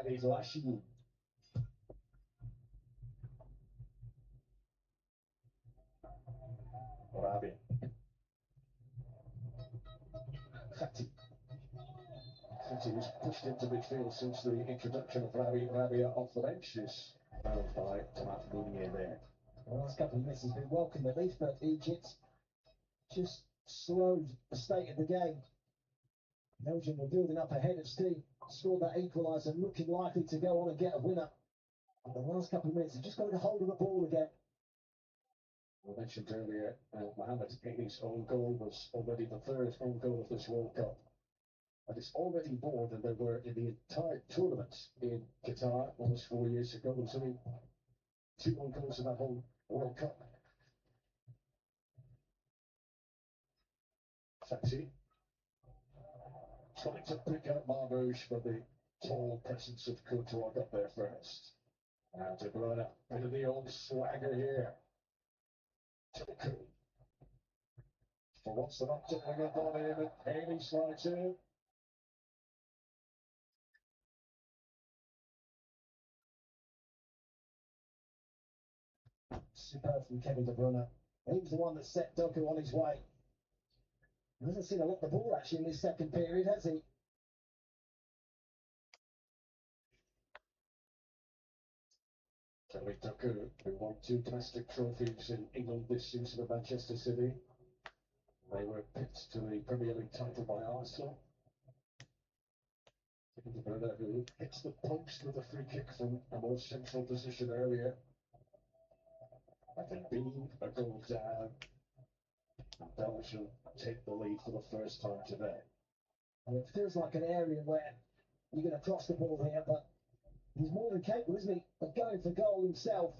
Paris Lachine. Rabia. Fati. Fati was pushed into midfield since the introduction of Rabia off the bench is found by Thomas Meunier there. The last couple of minutes has been welcome relief, but Egypt just slowed the state of the game. Belgium were building up ahead of steam, scored that equaliser, looking likely to go on and get a winner. But the last couple of minutes, they've just got a hold of the ball again. I mentioned earlier, Mohamed Haini's own goal was already the third own goal of this World Cup. And it's already more than there were in the entire tournament in Qatar almost 4 years ago. There's only 2 own goals in that whole World Cup. Fati trying to pick out Marmouche, but the tall presence of Courtois got there first. Now De Bruyne, bit of the old swagger here. Toku. For once they're not doubling up on him, and Haini slides in. Superb from Kevin De Bruyne. He was the one that set Doku on his way. He hasn't seen a lot of the ball actually in this second period, has he? Jeremy Doku, who won 2 domestic trophies in England this season at Manchester City. They were picked to the Premier League title by Arsenal. Kevin De Bruyne, who hits the post with a free kick from a more central position earlier. And being a goal down, and Belgium take the lead for the first time today. And it feels like an area where you're going to cross the ball here, but he's more than capable, isn't he, of going for goal himself.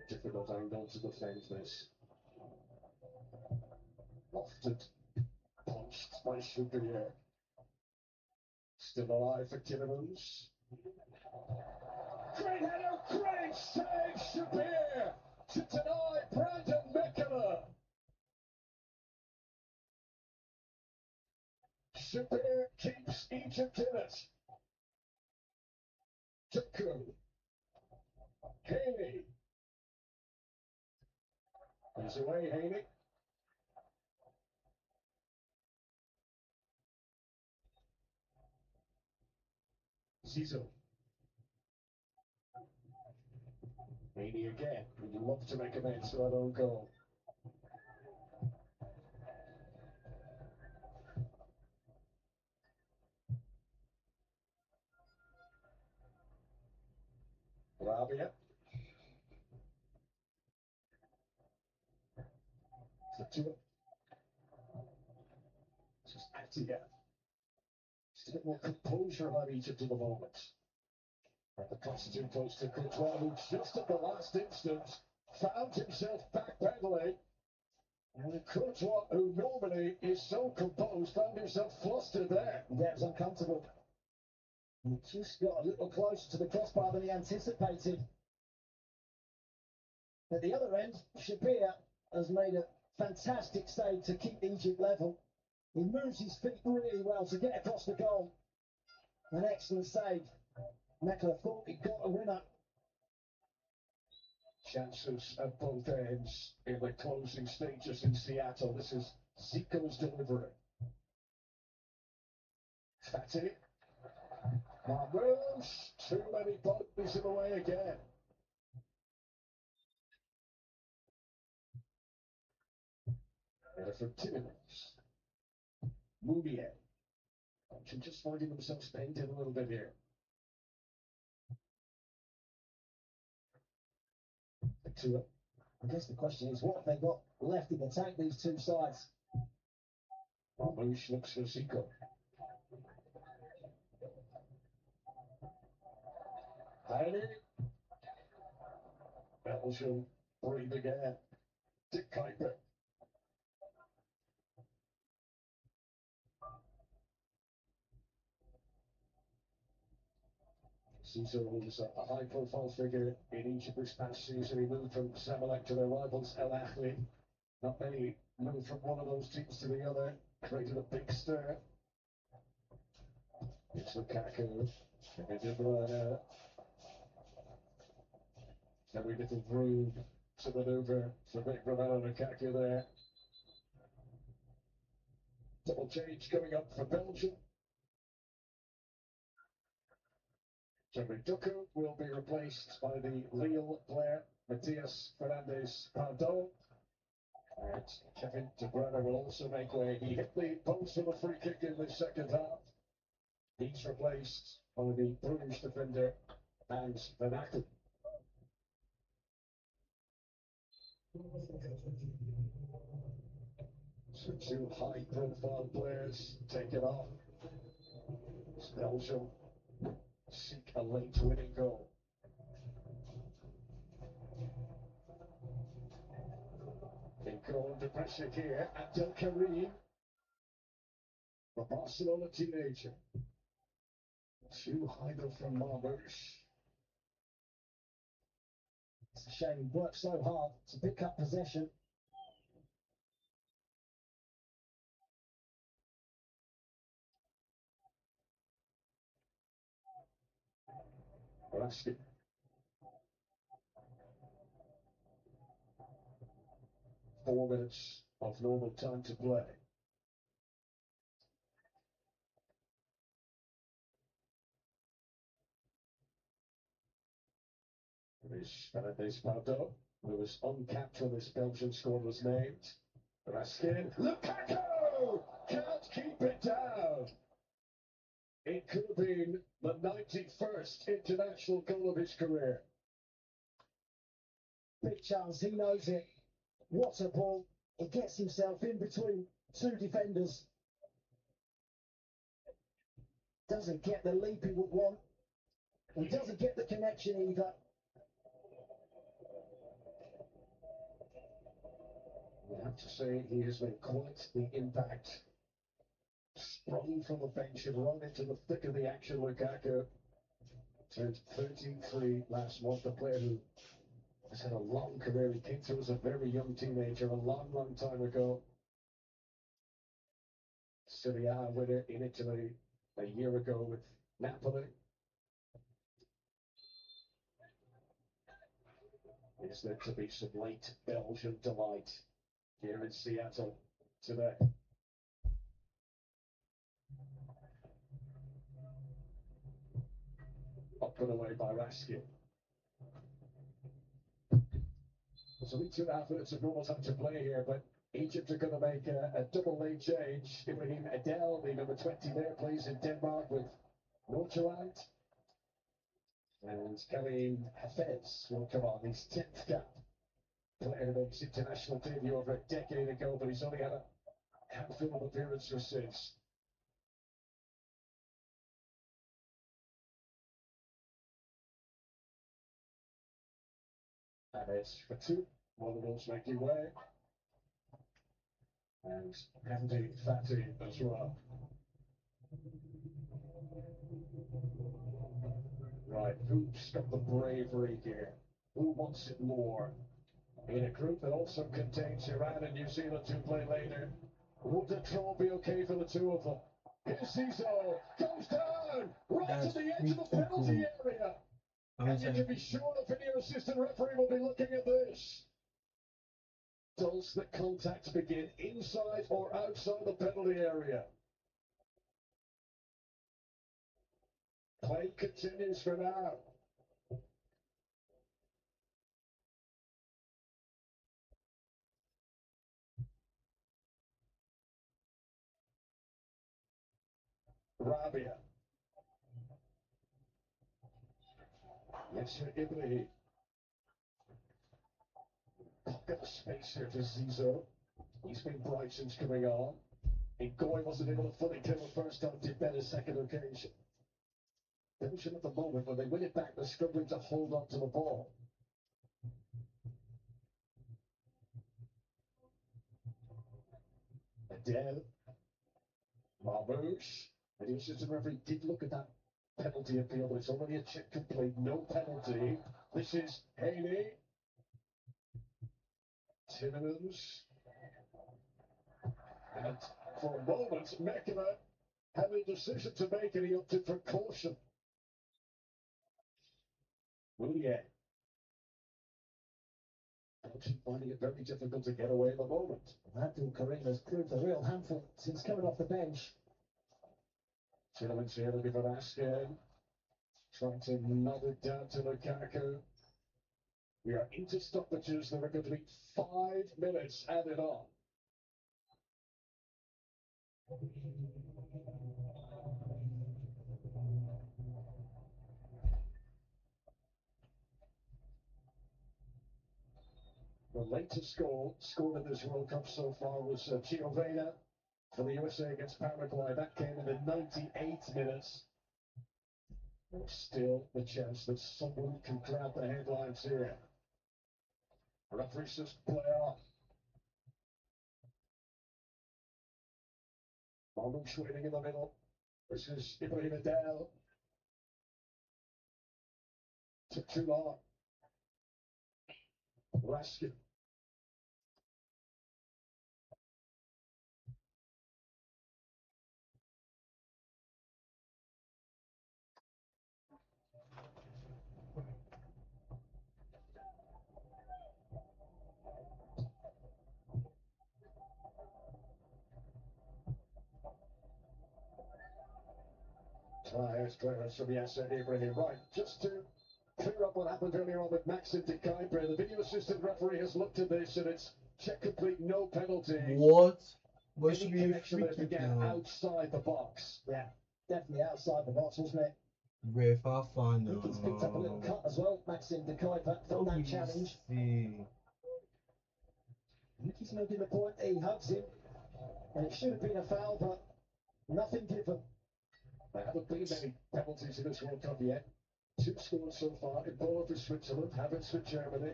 Difficult angle to defend this. Lofted, punched by Shubir. Still alive for Timmermans. Great header, great save, Shubir to deny Brandon Mekele. Shubir keeps Egypt in it. Doku. Haini. He's away, Haini. Zizou. Haini again. Would love to make amends for that own goal. Rabia. Fatua. Just Atia. Just a bit more composure about Egypt at the moment. And the cross too close to Courtois, who just at the last instant found himself backpedaling. And Courtois, who normally is so composed, found himself flustered there. Yeah, it was uncomfortable. He just got a little closer to the crossbar than he anticipated. At the other end, Shubir has made a fantastic save to keep Egypt level. He moves his feet really well to get across the goal. An excellent save. Mekele thought he got a winner. Chances at both ends in the closing stages in Seattle. This is Zico's delivery. Fati. Marmouche. Too many bodies in the way again. From Timmermans. Meunier. Just finding themselves painted a little bit here. I guess the question is, what have they got left in attack, these two sides? Marmouche looks for Zico. Haini. Belgium breathe again. De Kuyper. Zizou was a high-profile figure in Egypt this past season. He moved from Zamalek to their rivals El Ahly. Not many moved from one of those teams to the other. Created a big stir. It's Lukaku. Kevin De Bruyne. Very little room to maneuver for Big Romelu Lukaku there. Double change coming up for Belgium. Jeremy Doku will be replaced by the Lille player Matthias Fernandes Pardon. And Kevin De Bruyne will also make way. He hit the post for the free kick in the second half. He's replaced by the Bruges defender Hans Van Aken. So two high-profile players take it off. Belgium seek a late winning goal. In goal under pressure here, Abdel Karim, the Barcelona teenager. Too high though from Marmoush. It's a shame he worked so hard to pick up possession. Raskin. 4 minutes of normal time to play. Fernandes Pardon, who was uncapped when this Belgian squad was named. Raskin. Lukaku! Can't keep it down. It could have been the 91st international goal of his career. Big chance, he knows it. What a ball. He gets himself in between two defenders. Doesn't get the leap he would want. He doesn't get the connection either. You have to say he has made quite the impact. Sprung from the bench and run into the thick of the action. Lukaku turned 33 last month. A player who has had a long career. He came through as a very young teenager a long, long time ago. Serie A winner in Italy a year ago with Napoli. Is there to be some late Belgian delight here in Seattle today? Up and away by Raskin. There's only 2.5 minutes of normal time to play here, but Egypt are going to make a double late change. Ibrahim Adel, the number 20 there, plays in Denmark with Nordsjælland. And Karim Hafez will come on, his 10th cap. Player who made his international debut over a decade ago, but he's only had a handful of appearances since. And it's for two. One of those making way. And Hamdi Fatty as well. Right, who's got the bravery here? Who wants it more? In a group that also contains Iran and New Zealand to play later. Would the draw be okay for the two of them? Here's Zizou, goes down, right to the edge of the penalty area. And you can be sure the video assistant referee will be looking at this. Does the contact begin inside or outside the penalty area? Play continues for now. Rabia. Yes, Ibrahim. Pocket of space here for Zizou. He's been bright since coming on. Ngoy wasn't able to fully clear the first time, did better second occasion. Belgium at the moment, when they win it back, they're struggling to hold on to the ball. Adel. Marmoush. And the assistant referee did look at that penalty appeal, but it's already a chip complete, no penalty. This is Haney. Timmermans. And for a moment, Mekela had a decision to make and he opted for caution. Willian. Belgium finding it very difficult to get away at the moment. Abdul Karim has proved a real handful since coming off the bench. Tillemans here looking for Askin. Trying to nod it down to Lukaku. We are into stoppages. There are going to be 5 minutes added on. The latest goal scored in this World Cup so far was Gio Reyna for the USA against Paraguay. That came in the 98th minutes. There's still the chance that someone can grab the headlines here. Referee says play on. Marmoush waiting in the middle. This is Ibrahim Adel. Took too long. Raskin. Clearance from Yasser Ibrahim. Right, just to clear up what happened earlier on with Maxim de Kuiper, the video assistant referee has looked at this and it's check complete, no penalty. What? What Any should be a connection free there kick began now? outside the box. Yeah, definitely outside the box, wasn't it? Ref, I I find think he's picked up a little cut as well, Maxim de Kuiper, from that challenge. see. I think he's making the point. He hugs him, and it should have been a foul, but nothing given. There haven't been any penalties in this World Cup yet. 2 scored so far. Ebola for Switzerland, Havertz for Germany.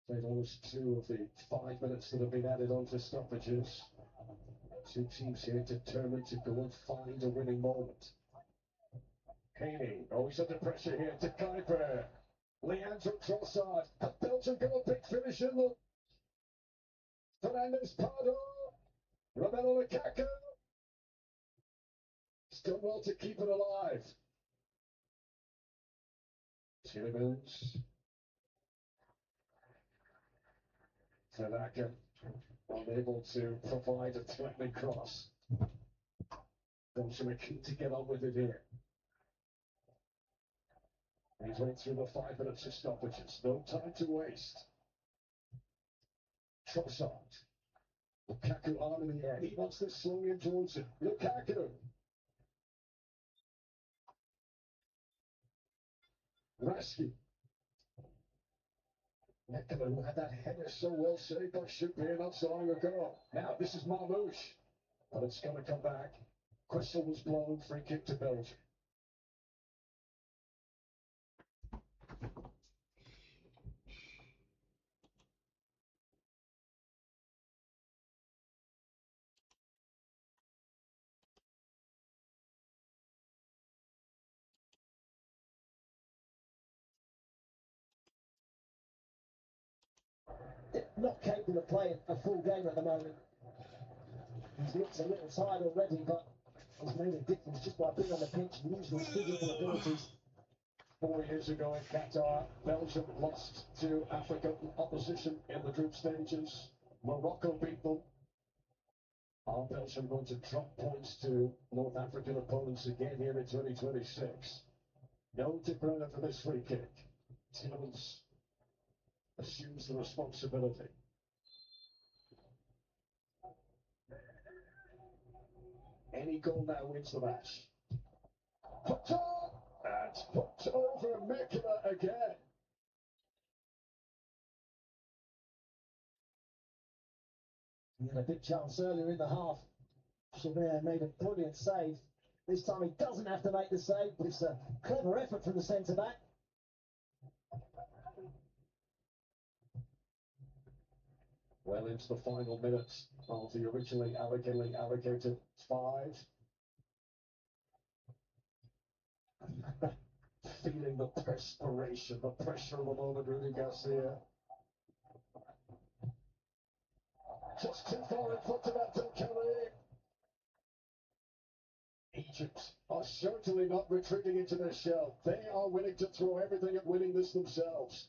Played almost 2 of the 5 minutes that have been added on for stoppages. 2 teams here determined to go and find a winning moment. Haney, always under pressure here to Kuiper. Leandro Trossard. Have Belgium got a big finish in them? Fernandez Pardo. Romelu Lukaku. Still well to keep it alive. Tillemans. Tanaka unable to provide a threatening cross. Belgium are keen to get on with it here. He's went through the 5 minutes of stoppages. No time to waste. Trossard. Lukaku arm in the air. He wants this swung in towards him. Lukaku. Raskin. Mekela, who had that header so well saved by Shukri not so long ago. Now this is Marmoush. But it's going to come back. Whistle was blown. Free kick to Belgium. Not capable of playing a full game at the moment. He looks a little tired already, but he's made a difference just by being on the pitch and using his physical abilities. 4 years ago in Qatar, Belgium lost to African opposition in the group stages. Morocco beat them. Are Belgium going to drop points to North African opponents again here in 2026? No De Bruyne for this free kick. Tillemans assumes the responsibility. Any goal now wins the match. Put on and put over Mekela again. He had a big chance earlier in the half. Chabert made a brilliant save. This time he doesn't have to make the save, but it's a clever effort from the centre back. Well into the final minutes of the originally allocated 5. Feeling the perspiration, the pressure of the moment, Rudy Garcia. Just too far in front of Abdel Karim. Egypt are certainly not retreating into their shell. They are willing to throw everything at winning this themselves.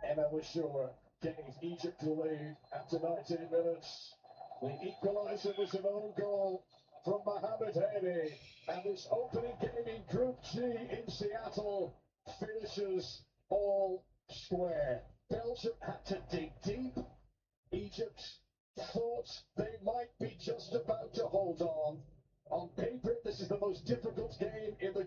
Emma Ashur gave Egypt the lead after 19 minutes. The equaliser was an own goal from Mohamed Hadi. And this opening game in Group G in Seattle finishes all square. Belgium had to dig deep. Egypt thought they might be just about to hold on. On paper, this is the most difficult game in the